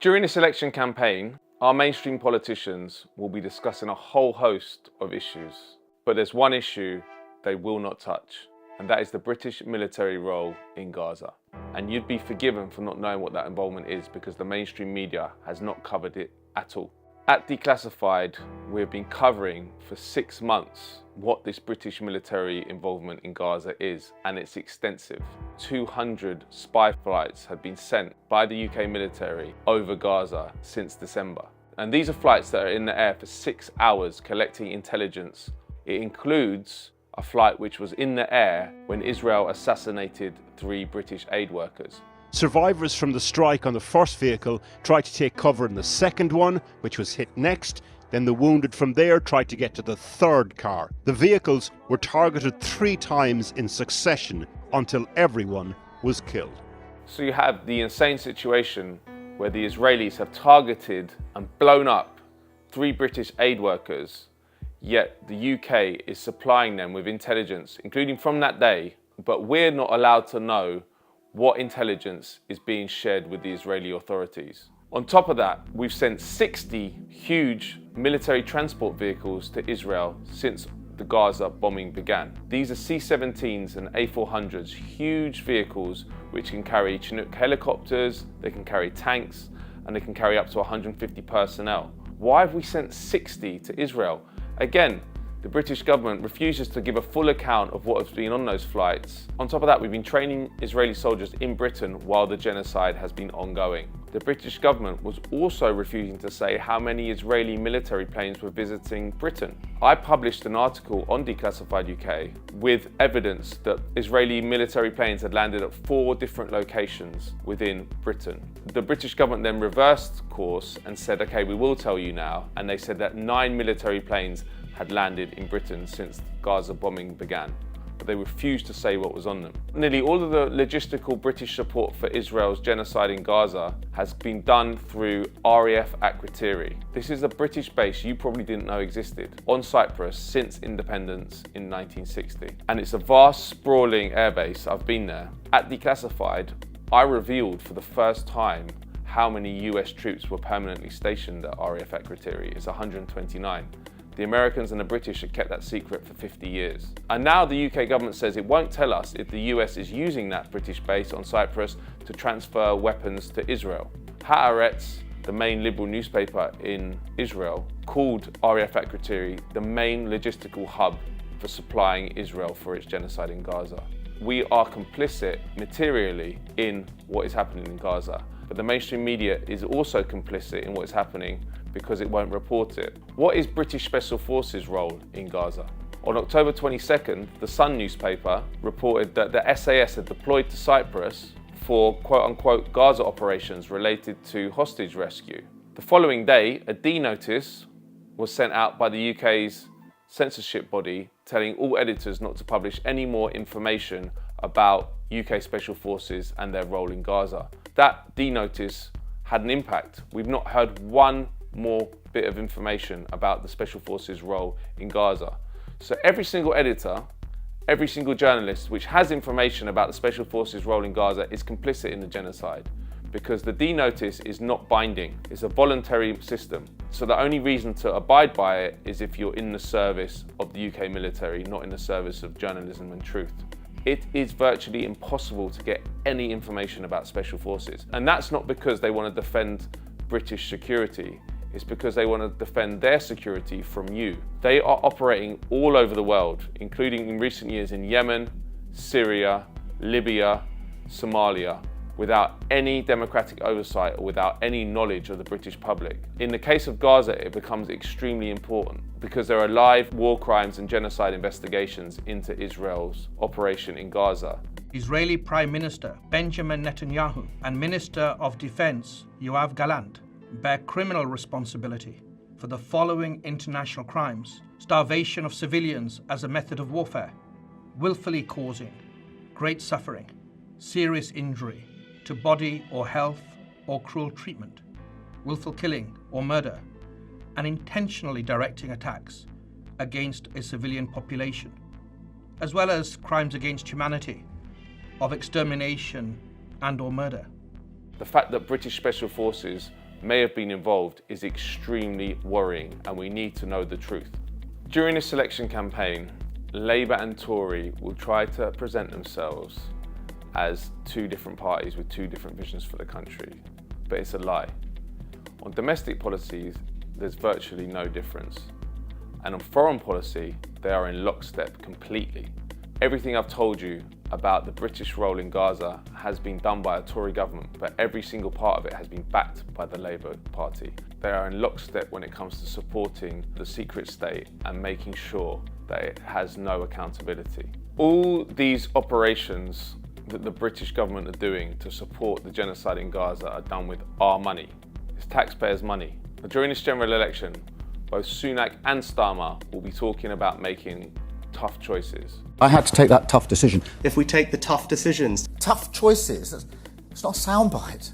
During this election campaign, our mainstream politicians will be discussing a whole host of issues, but there's one issue they will not touch, and that is the British military role in Gaza. And you'd be forgiven for not knowing what that involvement is because the mainstream media has not covered it at all. At Declassified, we've been covering for 6 months what this British military involvement in Gaza is, and it's extensive. 200 spy flights have been sent by the UK military over Gaza since December. And these are flights that are in the air for 6 hours collecting intelligence. It includes a flight which was in the air when Israel assassinated 3 British aid workers. Survivors from the strike on the first vehicle tried to take cover in the second one, which was hit next. Then the wounded from there tried to get to the third car. The vehicles were targeted 3 times in succession until everyone was killed. So you have the insane situation where the Israelis have targeted and blown up 3 British aid workers, yet the UK is supplying them with intelligence, including from that day, but we're not allowed to know what intelligence is being shared with the Israeli authorities. On top of that, we've sent 60 huge military transport vehicles to Israel since the Gaza bombing began. These are C-17s and A-400s, huge vehicles which can carry Chinook helicopters, they can carry tanks, and they can carry up to 150 personnel. Why have we sent 60 to Israel? Again, the British government refuses to give a full account of what has been on those flights. On top of that, we've been training Israeli soldiers in Britain while the genocide has been ongoing. The British government was also refusing to say how many Israeli military planes were visiting Britain. I published an article on Declassified UK with evidence that Israeli military planes had landed at 4 different locations within Britain. The British government then reversed course and said, okay, we will tell you now. And they said that 9 military planes had landed in Britain since Gaza bombing began, but they refused to say what was on them. Nearly all of the logistical British support for Israel's genocide in Gaza has been done through RAF Akrotiri. This is a British base you probably didn't know existed on Cyprus since independence in 1960. And it's a vast, sprawling airbase. I've been there. At Declassified, I revealed for the first time how many US troops were permanently stationed at RAF Akrotiri. It's 129. The Americans and the British had kept that secret for 50 years. And now the UK government says it won't tell us if the US is using that British base on Cyprus to transfer weapons to Israel. Haaretz, the main liberal newspaper in Israel, called RAF Akrotiri the main logistical hub for supplying Israel for its genocide in Gaza. We are complicit materially in what is happening in Gaza, but the mainstream media is also complicit in what is happening because it won't report it. What is British Special Forces' role in Gaza? On October 22nd, the Sun newspaper reported that the SAS had deployed to Cyprus for quote-unquote Gaza operations related to hostage rescue. The following day, a D notice was sent out by the UK's censorship body telling all editors not to publish any more information about UK Special Forces and their role in Gaza. That D notice had an impact. We've not heard one more bit of information about the Special Forces role in Gaza. So every single editor, every single journalist which has information about the Special Forces role in Gaza is complicit in the genocide because the D notice is not binding. It's a voluntary system. So the only reason to abide by it is if you're in the service of the UK military, not in the service of journalism and truth. It is virtually impossible to get any information about Special Forces. And that's not because they want to defend British security. It's because they want to defend their security from you. They are operating all over the world, including in recent years in Yemen, Syria, Libya, Somalia, without any democratic oversight or without any knowledge of the British public. In the case of Gaza, it becomes extremely important because there are live war crimes and genocide investigations into Israel's operation in Gaza. Israeli Prime Minister Benjamin Netanyahu and Minister of Defense Yoav Gallant bear criminal responsibility for the following international crimes: starvation of civilians as a method of warfare, willfully causing great suffering, serious injury to body or health or cruel treatment, willful killing or murder, and intentionally directing attacks against a civilian population, as well as crimes against humanity of extermination and or murder. The fact that British Special Forces may have been involved is extremely worrying, and we need to know the truth. During this election campaign, Labour and Tory will try to present themselves as two different parties with two different visions for the country, but it's a lie. On domestic policies, there's virtually no difference. And on foreign policy, they are in lockstep completely. Everything I've told you about the British role in Gaza has been done by a Tory government, but every single part of it has been backed by the Labour Party. They are in lockstep when it comes to supporting the secret state and making sure that it has no accountability. All these operations that the British government are doing to support the genocide in Gaza are done with our money. It's taxpayers' money. But during this general election, both Sunak and Starmer will be talking about making tough choices. I had to take that tough decision. If we take the tough decisions. Tough choices, it's not a soundbite.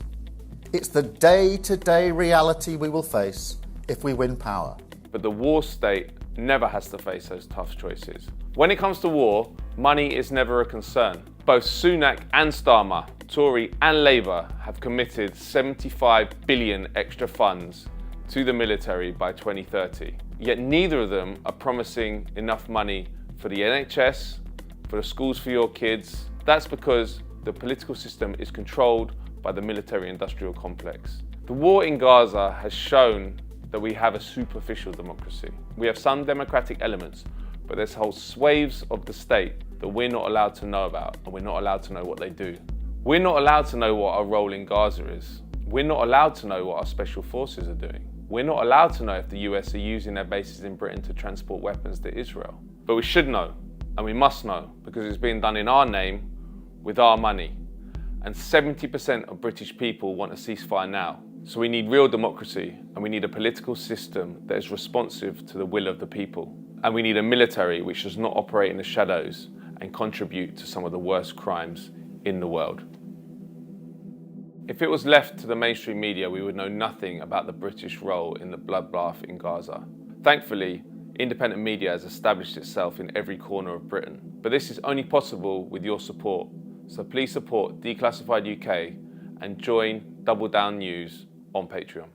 It's the day-to-day reality we will face if we win power. But the war state never has to face those tough choices. When it comes to war, money is never a concern. Both Sunak and Starmer, Tory and Labour, have committed 75 billion extra funds to the military by 2030. Yet neither of them are promising enough money for the NHS, for the schools for your kids. That's because the political system is controlled by the military-industrial complex. The war in Gaza has shown that we have a superficial democracy. We have some democratic elements, but there's whole swathes of the state that we're not allowed to know about, and we're not allowed to know what they do. We're not allowed to know what our role in Gaza is. We're not allowed to know what our special forces are doing. We're not allowed to know if the US are using their bases in Britain to transport weapons to Israel. But we should know, and we must know, because it's being done in our name, with our money. And 70% of British people want a ceasefire now. So we need real democracy, and we need a political system that is responsive to the will of the people. And we need a military which does not operate in the shadows and contribute to some of the worst crimes in the world. If it was left to the mainstream media, we would know nothing about the British role in the bloodbath in Gaza. Thankfully, independent media has established itself in every corner of Britain. But this is only possible with your support. So please support Declassified UK and join Double Down News on Patreon.